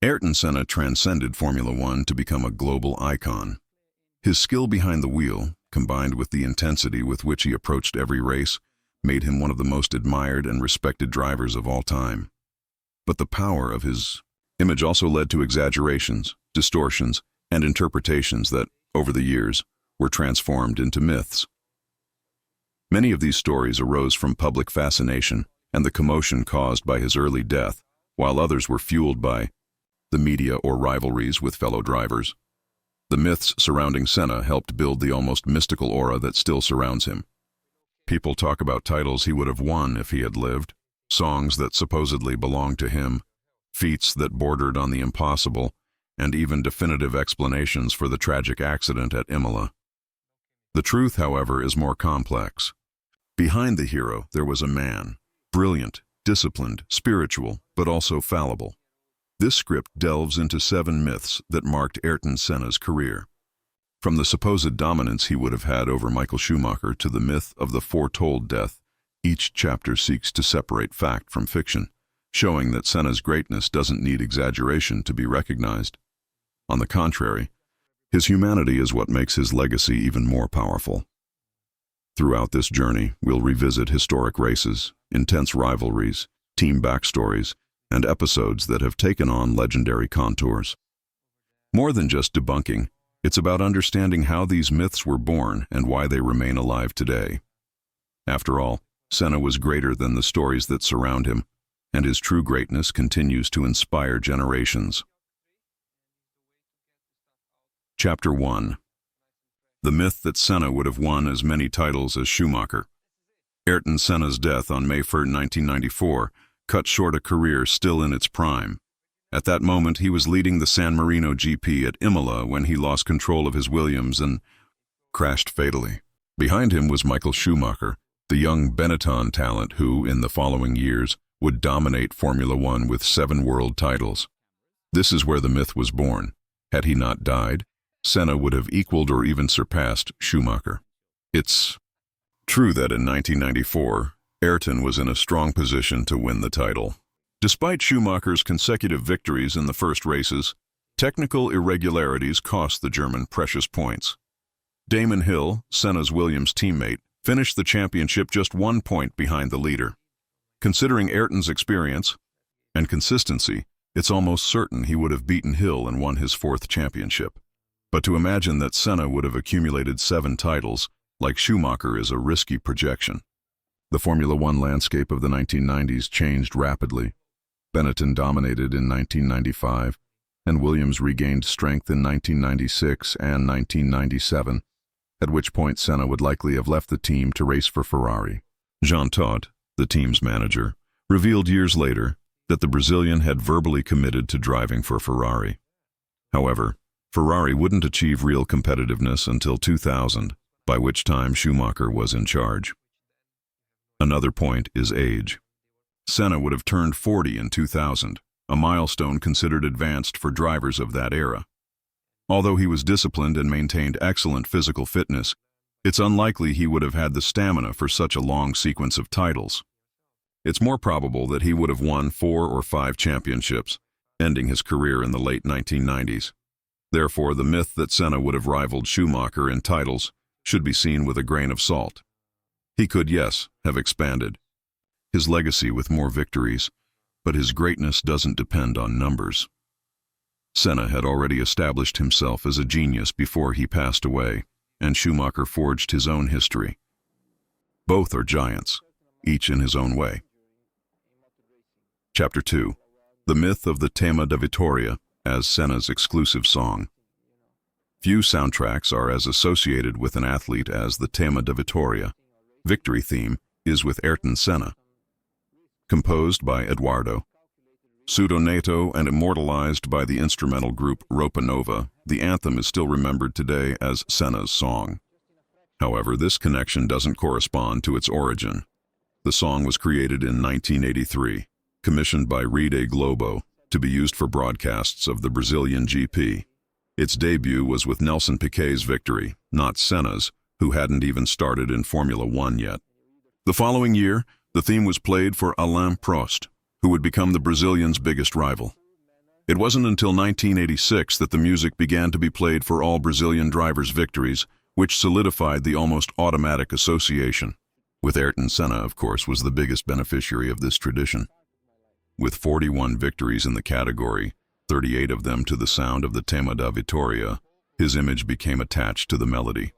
Ayrton Senna transcended Formula One to become a global icon. His skill behind the wheel, combined with the intensity with which he approached every race, made him one of the most admired and respected drivers of all time. But the power of his image also led to exaggerations, distortions, and interpretations that, over the years, were transformed into myths. Many of these stories arose from public fascination and the commotion caused by his early death, while others were fueled by the media or rivalries with fellow drivers. The myths surrounding Senna helped build the almost mystical aura that still surrounds him. People talk about titles he would have won if he had lived, songs that supposedly belonged to him, feats that bordered on the impossible, and even definitive explanations for the tragic accident at Imola. The truth, however, is more complex. Behind the hero, there was a man, brilliant, disciplined, spiritual, but also fallible. This script delves into 7 myths that marked Ayrton Senna's career. From the supposed dominance he would have had over Michael Schumacher to the myth of the foretold death, each chapter seeks to separate fact from fiction, showing that Senna's greatness doesn't need exaggeration to be recognized. On the contrary, his humanity is what makes his legacy even more powerful. Throughout this journey, we'll revisit historic races, intense rivalries, team backstories, and episodes that have taken on legendary contours. More than just debunking, it's about understanding how these myths were born and why they remain alive today. After all, Senna was greater than the stories that surround him, and his true greatness continues to inspire generations. Chapter 1. The myth that Senna would have won as many titles as Schumacher. Ayrton Senna's death on May 1, 1994, cut short a career still in its prime. At that moment, he was leading the San Marino GP at Imola when he lost control of his Williams and crashed fatally. Behind him was Michael Schumacher, the young Benetton talent who, in the following years, would dominate Formula One with 7 world titles. This is where the myth was born. Had he not died, Senna would have equaled or even surpassed Schumacher. It's true that in 1994, Ayrton was in a strong position to win the title. Despite Schumacher's consecutive victories in the first races, technical irregularities cost the German precious points. Damon Hill, Senna's Williams teammate, finished the championship just 1 point behind the leader. Considering Ayrton's experience and consistency, it's almost certain he would have beaten Hill and won his 4th championship. But to imagine that Senna would have accumulated 7 titles, like Schumacher, is a risky projection. The Formula One landscape of the 1990s changed rapidly. Benetton dominated in 1995, and Williams regained strength in 1996 and 1997, at which point Senna would likely have left the team to race for Ferrari. Jean Todt, the team's manager, revealed years later that the Brazilian had verbally committed to driving for Ferrari. However, Ferrari wouldn't achieve real competitiveness until 2000, by which time Schumacher was in charge. Another point is age. Senna would have turned 40 in 2000, a milestone considered advanced for drivers of that era. Although he was disciplined and maintained excellent physical fitness, it's unlikely he would have had the stamina for such a long sequence of titles. It's more probable that he would have won 4 or 5 championships, ending his career in the late 1990s. Therefore, the myth that Senna would have rivaled Schumacher in titles should be seen with a grain of salt. He could, yes, have expanded his legacy with more victories, but his greatness doesn't depend on numbers. Senna had already established himself as a genius before he passed away, and Schumacher forged his own history. Both are giants, each in his own way. Chapter 2. The myth of the Tema da Vitória as Senna's exclusive song. Few soundtracks are as associated with an athlete as the Tema da Vitória. Victory theme is with Ayrton Senna. Composed by Eduardo Sudonato and immortalized by the instrumental group Roupa Nova, the anthem is still remembered today as Senna's song. However, this connection doesn't correspond to its origin. The song was created in 1983, commissioned by Rede Globo, to be used for broadcasts of the Brazilian GP. Its debut was with Nelson Piquet's victory, not Senna's, who hadn't even started in Formula One yet. The following year, the theme was played for Alain Prost, who would become the Brazilians' biggest rival. It wasn't until 1986 that the music began to be played for all Brazilian drivers' victories, which solidified the almost automatic association. With Ayrton Senna, of course, was the biggest beneficiary of this tradition. With 41 victories in the category, 38 of them to the sound of the tema da vitória, his image became attached to the melody.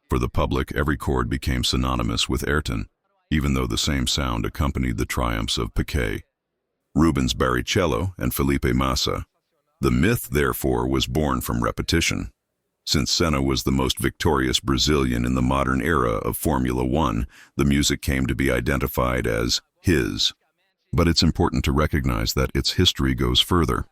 For the public, every chord became synonymous with Ayrton, even though the same sound accompanied the triumphs of Piquet, Rubens Barrichello, and Felipe Massa. The myth, therefore, was born from repetition. Since Senna was the most victorious Brazilian in the modern era of Formula One, the music came to be identified as his. But it's important to recognize that its history goes further.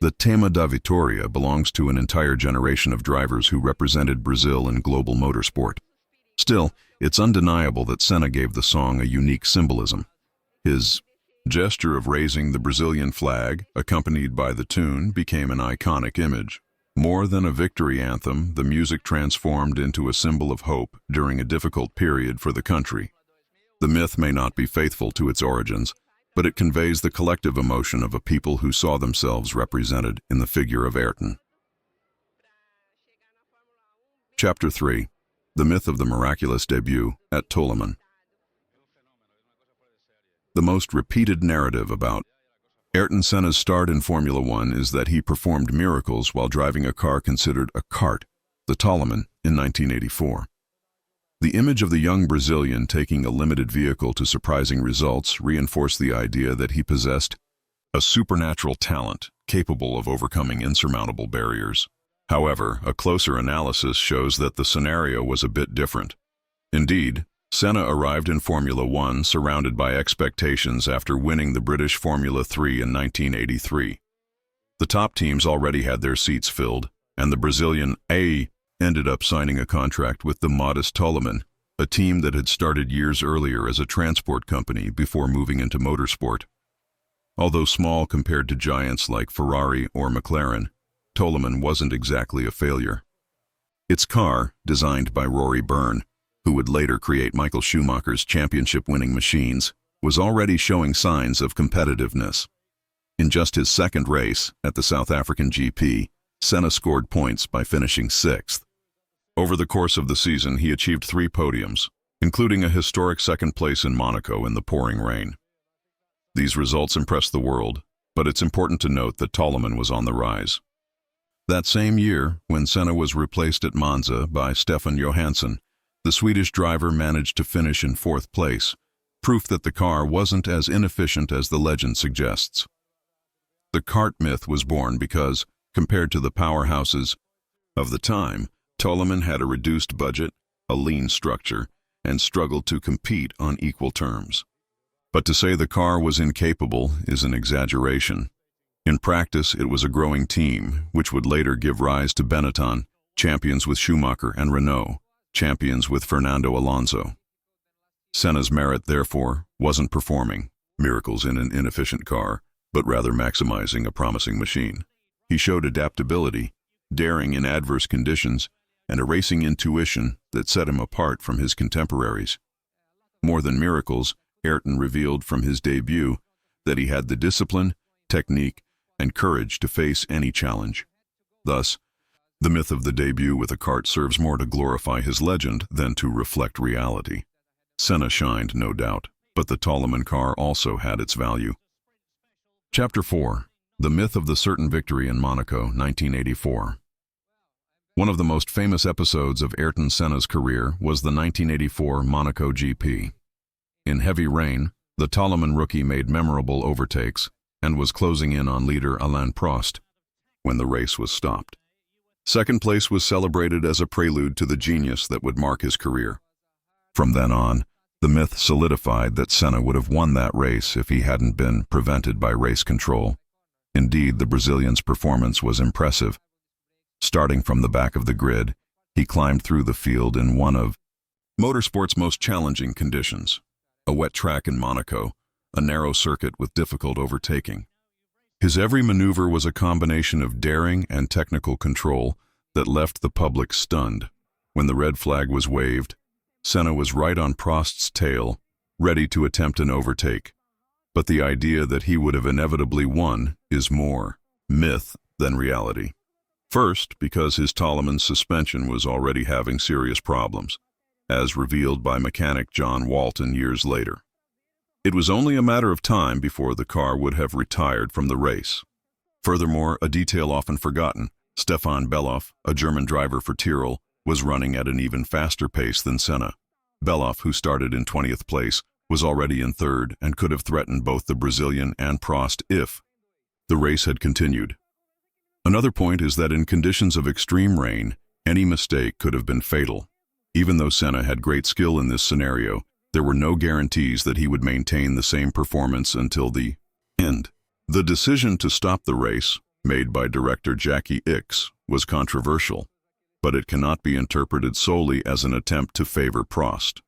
The tema da vitória belongs to an entire generation of drivers who represented Brazil in global motorsport. Still, it's undeniable that Senna gave the song a unique symbolism. His gesture of raising the Brazilian flag, accompanied by the tune, became an iconic image. More than a victory anthem, the music transformed into a symbol of hope during a difficult period for the country. The myth may not be faithful to its origins, but it conveys the collective emotion of a people who saw themselves represented in the figure of Ayrton. Chapter 3. The myth of the miraculous debut at Tolleman. The most repeated narrative about Ayrton Senna's start in Formula One is that he performed miracles while driving a car considered a kart, the Tolleman, in 1984. The image of the young Brazilian taking a limited vehicle to surprising results reinforced the idea that he possessed a supernatural talent capable of overcoming insurmountable barriers. However, a closer analysis shows that the scenario was a bit different. Indeed, Senna arrived in Formula One surrounded by expectations after winning the British Formula 3 in 1983. The top teams already had their seats filled, and the Brazilian ended up signing a contract with the modest Tolleman, a team that had started years earlier as a transport company before moving into motorsport. Although small compared to giants like Ferrari or McLaren, Tolleman wasn't exactly a failure. Its car, designed by Rory Byrne, who would later create Michael Schumacher's championship-winning machines, was already showing signs of competitiveness. In just his second race, at the South African GP, Senna scored points by finishing sixth. Over the course of the season, he achieved 3 podiums, including a historic second place in Monaco in the pouring rain. These results impressed the world, but it's important to note that Tolleman was on the rise. That same year, when Senna was replaced at Monza by Stefan Johansson, the Swedish driver managed to finish in 4th place, proof that the car wasn't as inefficient as the legend suggests. The kart myth was born because, compared to the powerhouses of the time, Tolleman had a reduced budget, a lean structure, and struggled to compete on equal terms. But to say the car was incapable is an exaggeration. In practice, it was a growing team, which would later give rise to Benetton, champions with Schumacher and Renault, champions with Fernando Alonso. Senna's merit, therefore, wasn't performing miracles in an inefficient car, but rather maximizing a promising machine. He showed adaptability, daring in adverse conditions, and a racing intuition that set him apart from his contemporaries. More than miracles, Ayrton revealed from his debut that he had the discipline, technique, and courage to face any challenge. Thus, the myth of the debut with a kart serves more to glorify his legend than to reflect reality. Senna shined, no doubt, but the Tolleman car also had its value. Chapter 4. The myth of the certain victory in Monaco, 1984. One of the most famous episodes of Ayrton Senna's career was the 1984 Monaco GP. In heavy rain, the Tolleman rookie made memorable overtakes and was closing in on leader Alain Prost when the race was stopped. Second place was celebrated as a prelude to the genius that would mark his career. From then on, the myth solidified that Senna would have won that race if he hadn't been prevented by race control. Indeed, the Brazilian's performance was impressive. Starting from the back of the grid, he climbed through the field in one of motorsport's most challenging conditions, a wet track in Monaco, a narrow circuit with difficult overtaking. His every maneuver was a combination of daring and technical control that left the public stunned. When the red flag was waved, Senna was right on Prost's tail, ready to attempt an overtake. But the idea that he would have inevitably won is more myth than reality. First, because his Toleman suspension was already having serious problems, as revealed by mechanic John Walton years later. It was only a matter of time before the car would have retired from the race. Furthermore, a detail often forgotten, Stefan Bellof, a German driver for Tyrrell, was running at an even faster pace than Senna. Bellof, who started in 20th place, was already in third and could have threatened both the Brazilian and Prost if the race had continued. Another point is that in conditions of extreme rain, any mistake could have been fatal. Even though Senna had great skill in this scenario, there were no guarantees that he would maintain the same performance until the end. The decision to stop the race, made by director Jackie Ickx, was controversial, but it cannot be interpreted solely as an attempt to favor Prost.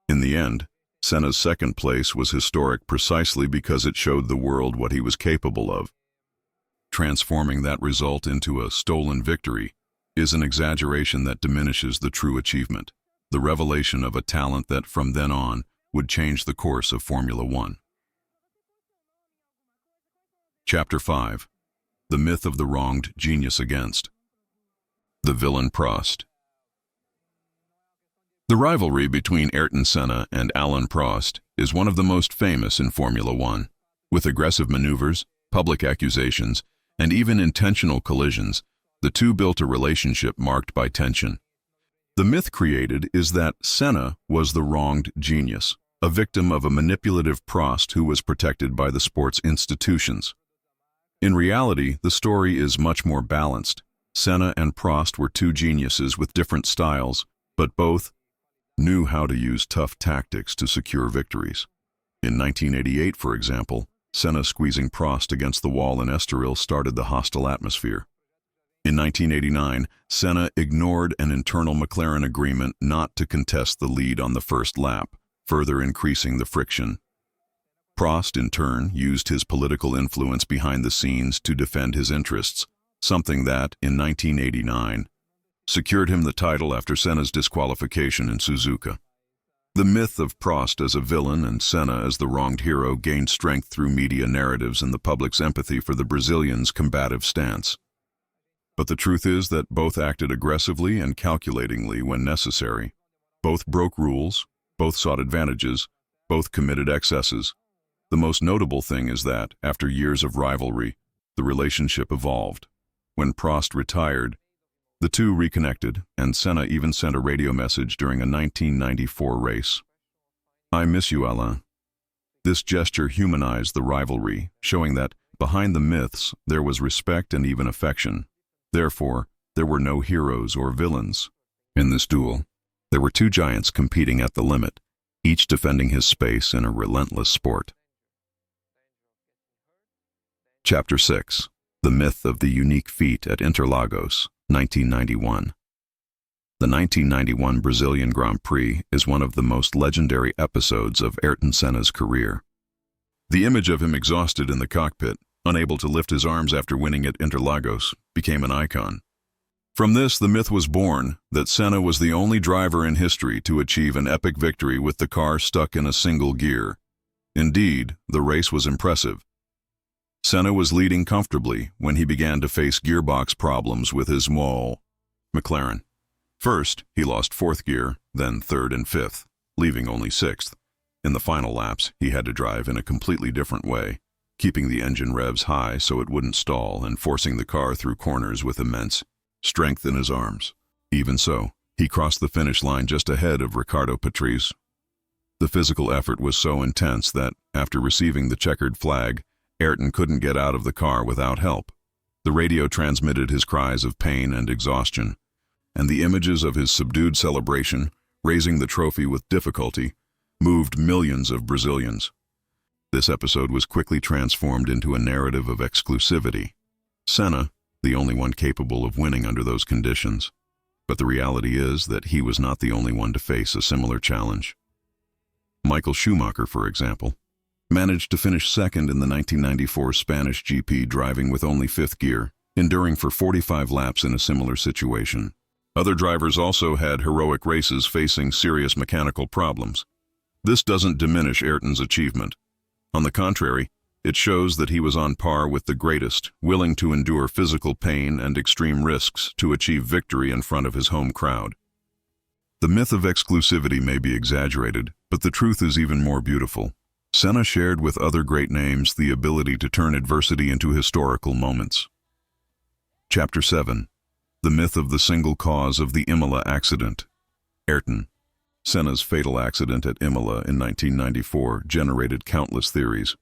In the end, Senna's second place was historic precisely because it showed the world what he was capable of. Transforming that result into a stolen victory is an exaggeration that diminishes the true achievement, the revelation of a talent that from then on would change the course of Formula One. Chapter 5. The myth of the wronged genius against the villain Prost. The rivalry between Ayrton Senna and Alain Prost is one of the most famous in Formula One. With aggressive maneuvers, public accusations, and even intentional collisions, the two built a relationship marked by tension. The myth created is that Senna was the wronged genius, a victim of a manipulative Prost who was protected by the sport's institutions. In reality, the story is much more balanced. Senna and Prost were two geniuses with different styles, but both knew how to use tough tactics to secure victories. In 1988, for example, Senna squeezing Prost against the wall in Estoril started the hostile atmosphere. In 1989, Senna ignored an internal McLaren agreement not to contest the lead on the first lap, further increasing the friction. Prost, in turn, used his political influence behind the scenes to defend his interests, something that, in 1989, secured him the title after Senna's disqualification in Suzuka. The myth of Prost as a villain and Senna as the wronged hero gained strength through media narratives and the public's empathy for the Brazilian's combative stance. But the truth is that both acted aggressively and calculatingly when necessary. Both broke rules, both sought advantages, both committed excesses. The most notable thing is that, after years of rivalry, the relationship evolved. When Prost retired, the two reconnected, and Senna even sent a radio message during a 1994 race. "I miss you, Alain." This gesture humanized the rivalry, showing that, behind the myths, there was respect and even affection. Therefore, there were no heroes or villains. In this duel, there were two giants competing at the limit, each defending his space in a relentless sport. Chapter 6. The myth of the unique feat at Interlagos, 1991. The 1991 Brazilian Grand Prix is one of the most legendary episodes of Ayrton Senna's career. The image of him exhausted in the cockpit, unable to lift his arms after winning at Interlagos, became an icon. From this, the myth was born that Senna was the only driver in history to achieve an epic victory with the car stuck in a single gear. Indeed, the race was impressive. Senna was leading comfortably when he began to face gearbox problems with his small McLaren. First, he lost fourth gear, then third and fifth, leaving only sixth. In the final laps, he had to drive in a completely different way, keeping the engine revs high so it wouldn't stall and forcing the car through corners with immense strength in his arms. Even so, he crossed the finish line just ahead of Ricardo Patrese. The physical effort was so intense that, after receiving the checkered flag, Ayrton couldn't get out of the car without help. The radio transmitted his cries of pain and exhaustion, and the images of his subdued celebration, raising the trophy with difficulty, moved millions of Brazilians. This episode was quickly transformed into a narrative of exclusivity. Senna, the only one capable of winning under those conditions. But the reality is that he was not the only one to face a similar challenge. Michael Schumacher, for example, managed to finish second in the 1994 Spanish GP driving with only fifth gear, enduring for 45 laps in a similar situation. Other drivers also had heroic races facing serious mechanical problems. This doesn't diminish Ayrton's achievement. On the contrary, It shows that he was on par with the greatest, willing to endure physical pain and extreme risks to achieve victory in front of his home crowd. The myth of exclusivity may be exaggerated, but the truth is even more beautiful. Senna shared with other great names the ability to turn adversity into historical moments. Chapter 7. The myth of the single cause of the Imola accident. Ayrton Senna's fatal accident at Imola in 1994 generated countless theories.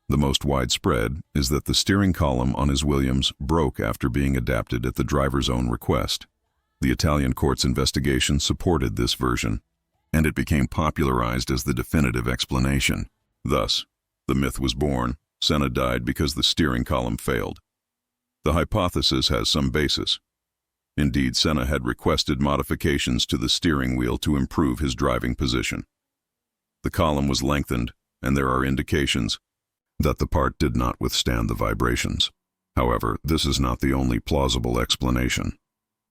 The most widespread is that the steering column on his Williams broke after being adapted at the driver's own request. The Italian court's investigation supported this version, and it became popularized as the definitive explanation. Thus, the myth was born: Senna died because the steering column failed. The hypothesis has some basis. Indeed, Senna had requested modifications to the steering wheel to improve his driving position. The column was lengthened, and there are indications that the part did not withstand the vibrations. However, this is not the only plausible explanation.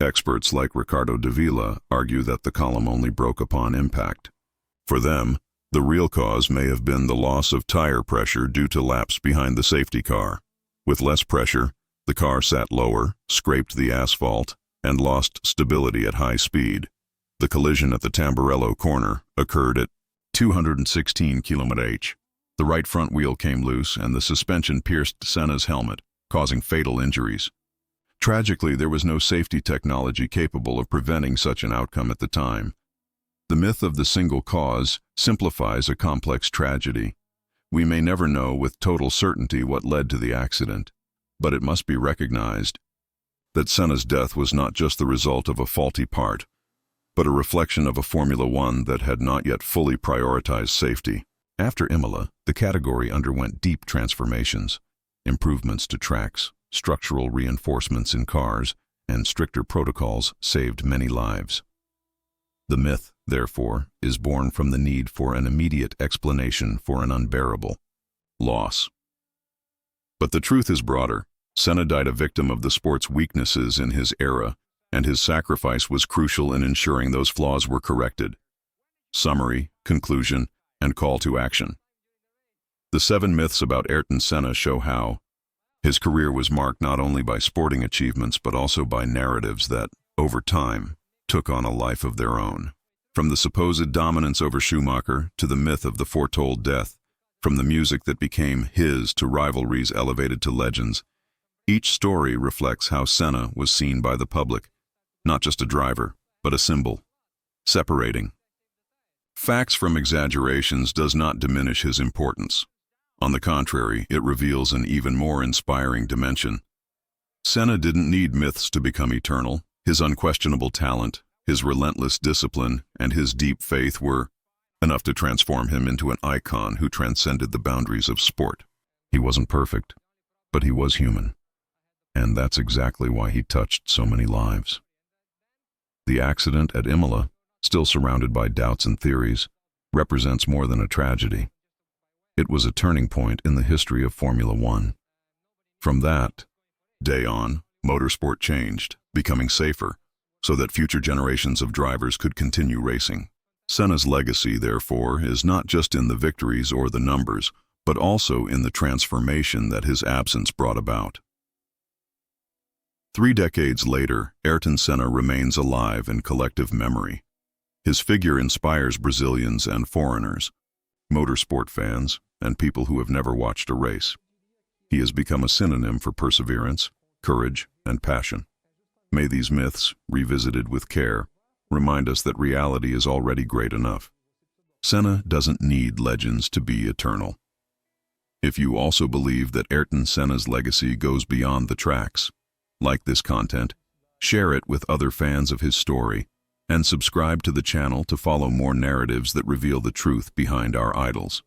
Experts like Riccardo Davila argue that the column only broke upon impact. For them, the real cause may have been the loss of tire pressure due to laps behind the safety car. With less pressure, the car sat lower, scraped the asphalt, and lost stability at high speed. The collision at the Tamburello corner occurred at 216 km/h. The right front wheel came loose and the suspension pierced Senna's helmet, causing fatal injuries. Tragically, there was no safety technology capable of preventing such an outcome at the time. The myth of the single cause simplifies a complex tragedy. We may never know with total certainty what led to the accident, but it must be recognized that Senna's death was not just the result of a faulty part, but a reflection of a Formula One that had not yet fully prioritized safety. After Imola, the category underwent deep transformations: improvements to tracks, structural reinforcements in cars, and stricter protocols saved many lives. The myth, therefore, is born from the need for an immediate explanation for an unbearable loss. But the truth is broader. Senna died a victim of the sport's weaknesses in his era, and his sacrifice was crucial in ensuring those flaws were corrected. Summary, conclusion, and call to action. The 7 myths about Ayrton Senna show how his career was marked not only by sporting achievements but also by narratives that, over time, took on a life of their own. From the supposed dominance over Schumacher to the myth of the foretold death, from the music that became his to rivalries elevated to legends, each story reflects how Senna was seen by the public, not just a driver, but a symbol. Separating facts from exaggerations does not diminish his importance. On the contrary, it reveals an even more inspiring dimension. Senna didn't need myths to become eternal. His unquestionable talent, his relentless discipline, and his deep faith were enough to transform him into an icon who transcended the boundaries of sport. He wasn't perfect, but he was human. And that's exactly why he touched so many lives. The accident at Imola, still surrounded by doubts and theories, represents more than a tragedy. It was a turning point in the history of Formula One. From that day on, motorsport changed, becoming safer, so that future generations of drivers could continue racing. Senna's legacy, therefore, is not just in the victories or the numbers, but also in the transformation that his absence brought about. 3 decades later, Ayrton Senna remains alive in collective memory. His figure inspires Brazilians and foreigners, motorsport fans, and people who have never watched a race. He has become a synonym for perseverance, courage, and passion. May these myths, revisited with care, remind us that reality is already great enough. Senna doesn't need legends to be eternal. If you also believe that Ayrton Senna's legacy goes beyond the tracks, like this content, share it with other fans of his story, and subscribe to the channel to follow more narratives that reveal the truth behind our idols.